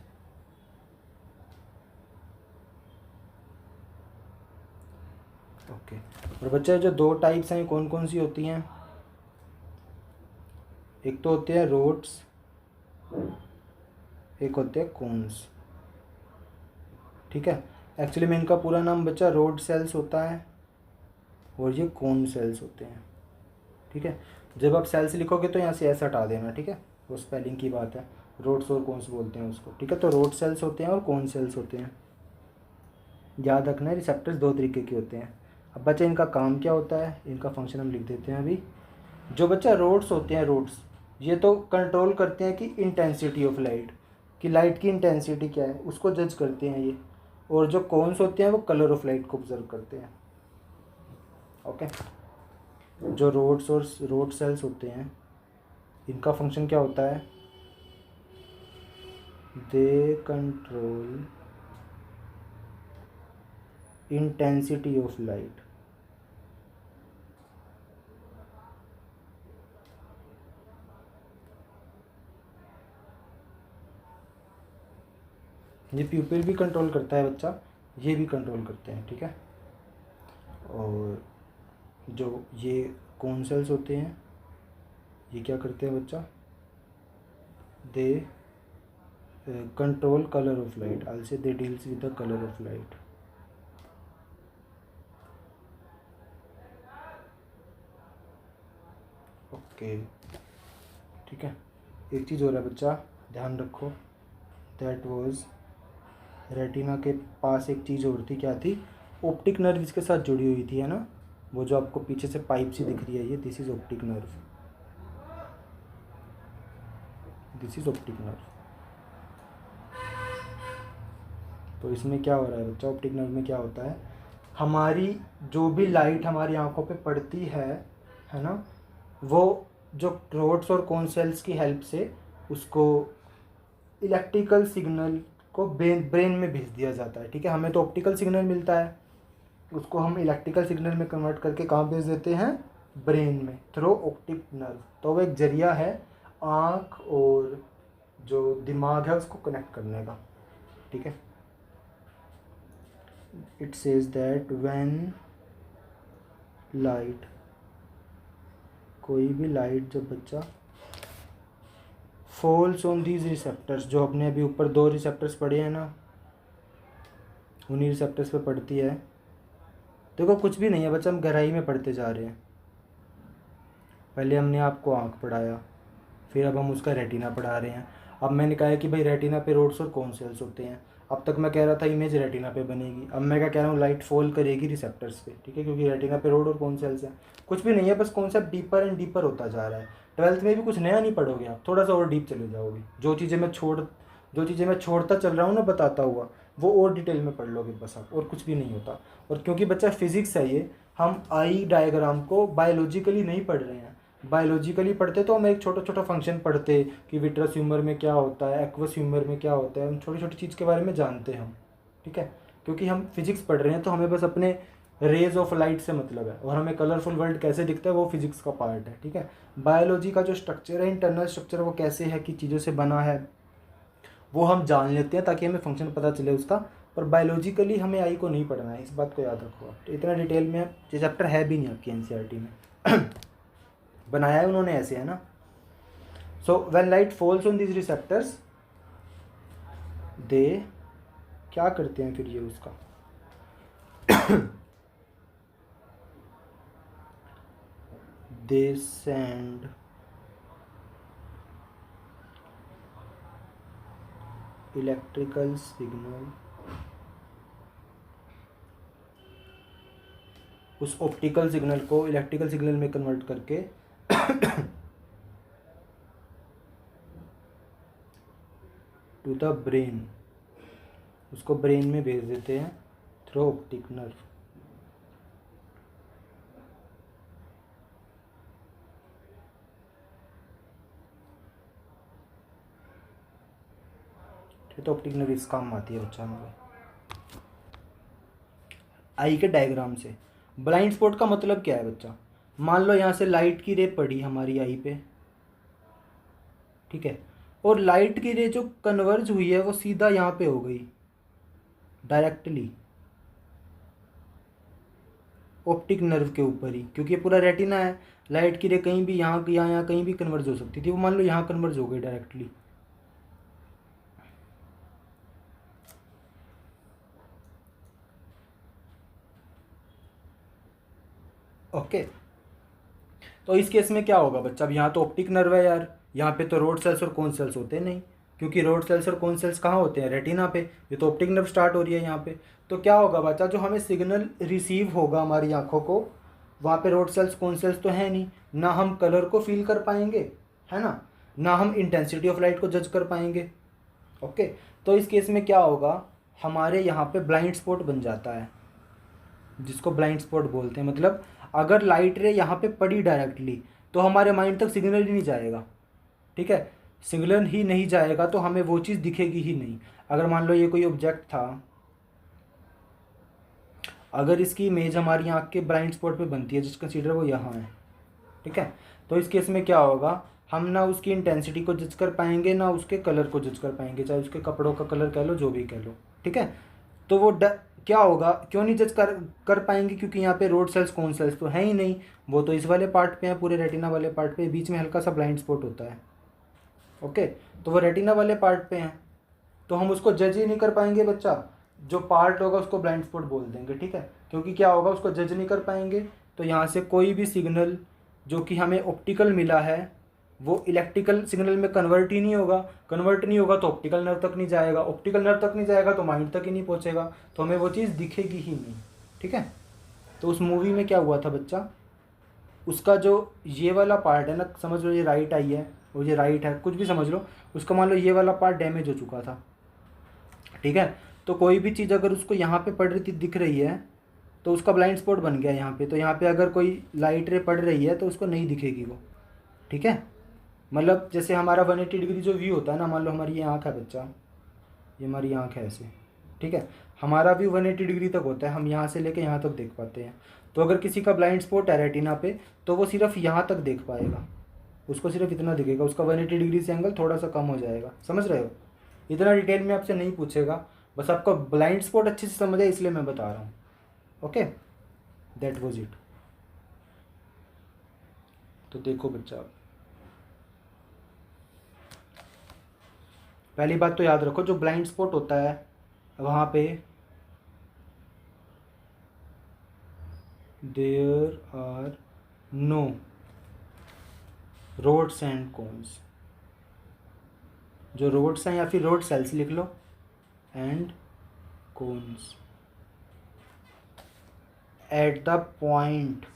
Okay, और बच्चा जो दो टाइप्स हैं कौन कौन सी होती हैं? एक तो होते हैं रोड्स, एक होते हैं कोन्स, ठीक है। एक्चुअली में इनका पूरा नाम बच्चा रोड सेल्स होता है और ये कोन सेल्स होते हैं, ठीक है। जब आप सेल्स लिखोगे तो यहाँ से ऐसा हटा देना, ठीक है, वो स्पेलिंग की बात है। रोड्स और कोन्स बोलते हैं उसको, ठीक है। तो रोड सेल्स होते हैं और कोन सेल्स होते हैं, याद रखना है। रिसेप्टर्स दो तरीके के होते हैं। अब बच्चा इनका काम क्या होता है, इनका फंक्शन हम लिख देते हैं अभी। जो बच्चा रोड्स होते हैं, रोड्स ये तो कंट्रोल करते हैं कि इंटेंसिटी ऑफ लाइट, कि लाइट की इंटेंसिटी क्या है उसको जज करते हैं ये। और जो कोन्स होते हैं वो कलर ऑफ लाइट को ऑब्जर्व करते हैं। ओके, जो रोड्स और रोड सेल्स होते हैं इनका फंक्शन क्या होता है? They control intensity of light. ये प्यूपिल भी कंट्रोल करता है बच्चा, ये भी कंट्रोल करते हैं, ठीक है। और जो ये कोन सेल्स होते हैं ये क्या करते हैं बच्चा? They control colour of light, I say they deals with the colour of light. Okay, ठीक है। एक चीज़ हो रहा है बच्चा, ध्यान रखो, दैट वाज रेटिना के पास एक चीज़ और थी, क्या थी? ऑप्टिक नर्व इसके साथ जुड़ी हुई थी, है ना। वो जो आपको पीछे से पाइप सी दिख रही है, ये this is optic nerve, this is optic nerve. तो इसमें क्या हो रहा है बच्चा, ऑप्टिक नर्व में क्या होता है? हमारी जो भी लाइट हमारी आंखों पे पड़ती है ना, वो जो रोड्स और कोन सेल्स की हेल्प से उसको इलेक्ट्रिकल सिग्नल को ब्रेन में भेज दिया जाता है, ठीक है। हमें तो ऑप्टिकल सिग्नल मिलता है, उसको हम इलेक्ट्रिकल सिग्नल में कन्वर्ट करके कहाँ भेज देते हैं? ब्रेन में, थ्रू ऑप्टिक नर्व। तो वो एक जरिया है आँख और जो दिमाग है उसको कनेक्ट करने का, ठीक है। It says that when light, कोई भी लाइट जब बच्चा फॉल्स ऑन दीज रिसेप्टर्स, जो अपने अभी ऊपर 2 रिसेप्टर्स पड़े हैं ना, उन्हीं रिसेप्टर्स पे पड़ती है। देखो कुछ भी नहीं है बच्चा, हम गहराई में पढ़ते जा रहे हैं। पहले हमने आपको आँख पढ़ाया, फिर अब हम उसका रेटिना पढ़ा रहे हैं। अब मैंने कहा है कि भाई रेटिना पे रोड्स और कौन सेल्स होते हैं। अब तक मैं कह रहा था इमेज रेटिना पे बनेगी, अब मैं क्या कह रहा हूँ, लाइट फॉल करेगी रिसेप्टर्स पे, ठीक है, क्योंकि रेटिना पे रोड और कौन सेल्स है। कुछ भी नहीं है, बस कॉन्सेप्ट डीपर एंड डीपर होता जा रहा है। 12th में भी कुछ नया नहीं पढ़ोगे आप, थोड़ा सा और डीप चले जाओगे। जो चीज़ें मैं छोड़ता चल रहा हूँ ना बताता हुआ, वो और डिटेल में पढ़ लोगे बस आप, और कुछ भी नहीं होता। और क्योंकि बच्चा फिजिक्स है ये, हम आई डायग्राम को बायोलॉजिकली नहीं पढ़ रहे हैं। बायोलॉजिकली पढ़ते तो हम एक छोटा छोटा फंक्शन पढ़ते कि विट्रस ह्यूमर में क्या होता है, एक्वस ह्यूमर में क्या होता है, हम छोटी छोटी चीज़ के बारे में जानते हैं हम, ठीक है। क्योंकि हम फिजिक्स पढ़ रहे हैं तो हमें बस अपने रेज ऑफ लाइट से मतलब है, और हमें कलरफुल वर्ल्ड कैसे दिखता है वो फिजिक्स का पार्ट है, ठीक है। बायोलॉजी का जो स्ट्रक्चर है, इंटरनल स्ट्रक्चर, वो कैसे है, कि चीज़ों से बना है, वो हम जान लेते हैं ताकि हमें फंक्शन पता चले उसका। पर बायोलॉजिकली हमें आई को नहीं पढ़ना है, इस बात को याद रखो आप। इतना डिटेल में ये चैप्टर है भी नहीं आपकी एनसीईआरटी में बनाया है उन्होंने ऐसे, है ना। So when light falls on this receptors, they क्या करते हैं फिर ये उसका दे सेंड इलेक्ट्रिकल सिग्नल, उस ऑप्टिकल सिग्नल को इलेक्ट्रिकल सिग्नल में कन्वर्ट करके टू द ब्रेन, उसको ब्रेन में भेज देते हैं थ्रू ऑप्टिक नर्व। तो ऑप्टिक नर्व इस काम आती है बच्चा हमारे आई के डायग्राम से। ब्लाइंड स्पॉट का मतलब क्या है बच्चा, मान लो यहाँ से लाइट की रे पड़ी हमारी आई पे, ठीक है, और लाइट की रे जो कन्वर्ज हुई है वो सीधा यहाँ पे हो गई डायरेक्टली ऑप्टिक नर्व के ऊपर ही, क्योंकि ये पूरा रेटिना है। लाइट की रे कहीं भी यहाँ कहीं भी कन्वर्ज हो सकती थी, वो मान लो यहाँ कन्वर्ज हो गई डायरेक्टली। ओके, तो इस केस में क्या होगा बच्चा, अब यहाँ तो ऑप्टिक नर्व है यार, यहाँ पे तो रोड सेल्स और कोन सेल्स होते नहीं, क्योंकि रोड सेल्स और कोन सेल्स कहाँ होते हैं, रेटिना पे। ये तो ऑप्टिक नर्व स्टार्ट हो रही है यहाँ पे। तो क्या होगा बच्चा, जो हमें सिग्नल रिसीव होगा हमारी आँखों को, वहाँ पे रोड सेल्स कोन सेल्स तो है नहीं, ना हम कलर को फील कर पाएंगे, है ना हम इंटेंसिटी ऑफ लाइट को जज कर पाएंगे। ओके, तो इस केस में क्या होगा, हमारे यहाँ पे ब्लाइंड स्पॉट बन जाता है, जिसको ब्लाइंड स्पॉट बोलते हैं। मतलब अगर लाइट रे यहाँ पे पड़ी डायरेक्टली तो हमारे माइंड तक सिग्नल ही नहीं जाएगा, ठीक है, सिग्नल ही नहीं जाएगा तो हमें वो चीज़ दिखेगी ही नहीं। अगर मान लो ये कोई ऑब्जेक्ट था, अगर इसकी इमेज हमारी आँख के ब्लाइंड स्पॉट पे बनती है, जिसका कंसीडर वो यहाँ है, ठीक है, तो इस केस में क्या होगा, हम ना उसकी इंटेंसिटी को जज कर पाएंगे ना उसके कलर को जज कर पाएंगे, चाहे उसके कपड़ों का कलर कह लो, जो भी कह लो, ठीक है। तो वो क्या होगा, क्यों नहीं जज कर पाएंगे, क्योंकि यहाँ पे रोड सेल्स कोन सेल्स तो है ही नहीं, वो तो इस वाले पार्ट पे है, पूरे रेटिना वाले पार्ट पे, बीच में हल्का सा ब्लाइंड स्पॉट होता है। ओके, तो वो रेटिना वाले पार्ट पे हैं, तो हम उसको जज ही नहीं कर पाएंगे बच्चा, जो पार्ट होगा उसको ब्लाइंड स्पॉट बोल देंगे, ठीक है, क्योंकि क्या होगा, उसको जज नहीं कर पाएंगे। तो यहाँ से कोई भी सिग्नल जो कि हमें ऑप्टिकल मिला है वो इलेक्ट्रिकल सिग्नल में कन्वर्ट ही नहीं होगा, कन्वर्ट नहीं होगा तो ऑप्टिकल नर्व तक नहीं जाएगा, ऑप्टिकल नर्व तक नहीं जाएगा तो माइंड तक ही नहीं पहुँचेगा, तो हमें वो चीज़ दिखेगी ही नहीं, ठीक है। तो उस मूवी में क्या हुआ था बच्चा, उसका जो ये वाला पार्ट है ना, समझ लो ये राइट आई है और ये राइट है, कुछ भी समझ लो, उसका मान लो ये वाला पार्ट डैमेज हो चुका था, ठीक है। तो कोई भी चीज़ अगर उसको यहाँ पे पड़ रही थी दिख रही है तो उसका ब्लाइंड स्पॉट बन गया यहाँ पे, तो यहाँ पे अगर कोई लाइट रे पड़ रही है तो उसको नहीं दिखेगी वो, ठीक है। मतलब जैसे हमारा 180 डिग्री जो व्यू होता है ना, मान लो हमारी ये आँख है बच्चा, ये हमारी आँख है ऐसे, ठीक है, हमारा व्यू 180 डिग्री तक होता है, हम यहाँ से लेके यहाँ तक देख पाते हैं। तो अगर किसी का ब्लाइंड स्पॉट है रेटिना पे तो वो सिर्फ यहाँ तक देख पाएगा, उसको सिर्फ इतना दिखेगा, उसका 180 डिग्री से एंगल थोड़ा सा कम हो जाएगा, समझ रहे हो। इतना डिटेल में आपसे नहीं पूछेगा, बस आपका ब्लाइंड स्पॉट अच्छे से समझ है इसलिए मैं बता रहा हूँ। Okay, that was it. तो देखो बच्चा, पहली बात तो याद रखो, जो ब्लाइंड स्पॉट होता है वहाँ पे there are no rods and cones. जो रोड्स हैं या फिर रोड सेल्स लिख लो, and cones at the point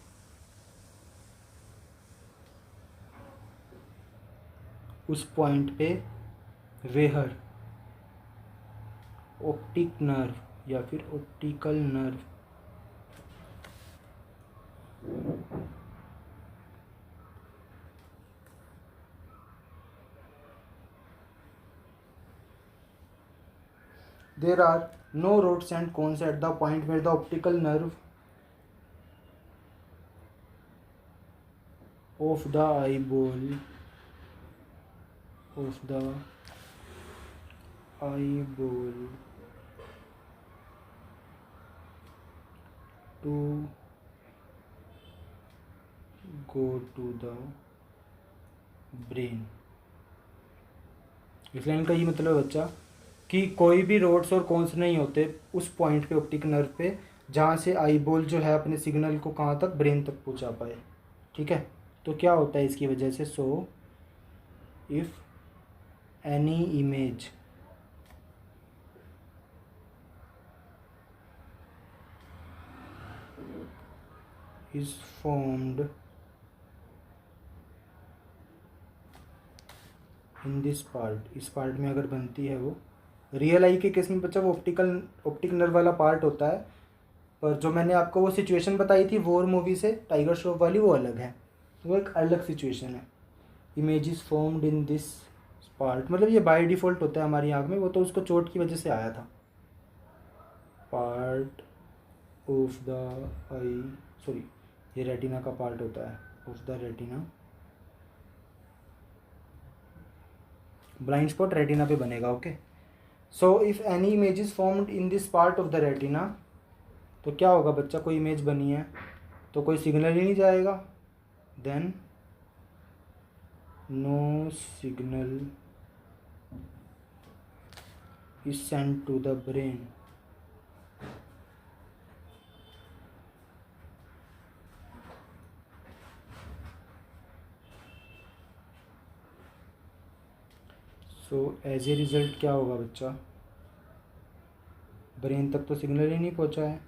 उस पॉइंट पे वेहर ऑप्टिक नर्व या फिर optical nerve there are no rods and cones at the point where the optical nerve of the eyeball to go to the brain। इस line का ये मतलब है बच्चा कि कोई भी रोड्स और कोन्स नहीं होते उस पॉइंट पे, ऑप्टिक नर्व पे, जहाँ से आईबॉल जो है अपने सिग्नल को कहाँ तक, ब्रेन तक पहुँचा पाए। ठीक है, तो क्या होता है इसकी वजह से, so if any image is formed in this part, इस पार्ट में अगर बनती है वो, रियल आई के केस में बच्चा वो ऑप्टिक नर्व वाला पार्ट होता है, पर जो मैंने आपको वो सिचुएशन बताई थी वॉर मूवी से, टाइगर श्रॉफ वाली, वो अलग है, वो एक अलग सिचुएशन है। Image is formed in this part, मतलब ये बाय डिफ़ॉल्ट होता है हमारी आँख में, वो तो उसको चोट की वजह से आया था। Part of the I, sorry ये रेटिना का पार्ट होता है, of the retina, blind spot retina पे बनेगा। Okay, so if any image is formed in this part of the retina, तो क्या होगा बच्चा, कोई इमेज बनी है तो कोई सिग्नल ही नहीं जाएगा, then no signal is sent to the brain. So as a result क्या होगा बच्चा, ब्रेन तक तो सिग्नल ही नहीं पहुंचा है,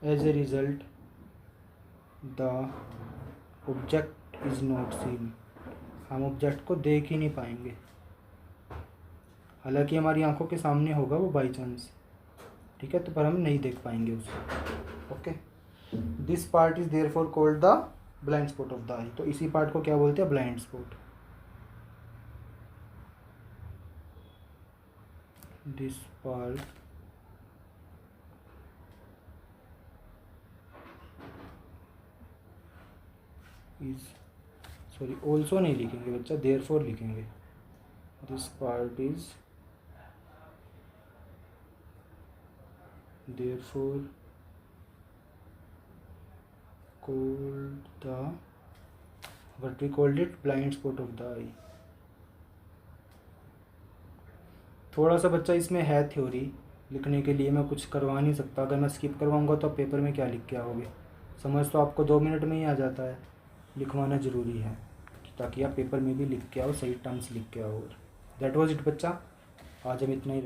as a result the object is not seen, हम ऑब्जेक्ट को देख ही नहीं पाएंगे, हालांकि हमारी आंखों के सामने होगा वो बाई चांस, ठीक है, तो पर हम नहीं देख पाएंगे उसको। Okay, this part is therefore called the blind spot of the eye, तो इसी पार्ट को क्या बोलते हैं, blind spot. This part is, sorry also नहीं लिखेंगे बच्चा, देयरफॉर लिखेंगे। This part is therefore called the, what we called it, blind spot of the eye। थोड़ा सा बच्चा इसमें है थ्योरी लिखने के लिए, मैं कुछ करवा नहीं सकता, अगर मैं स्किप करवाऊंगा तो आप पेपर में क्या लिख के आओगे, समझ तो आपको 2 मिनट में ही आ जाता है, लिखवाना ज़रूरी है ताकि आप पेपर में भी लिख के आओ, सही टर्म्स लिख के आओ। दैट वाज इट बच्चा, आज हम इतना ही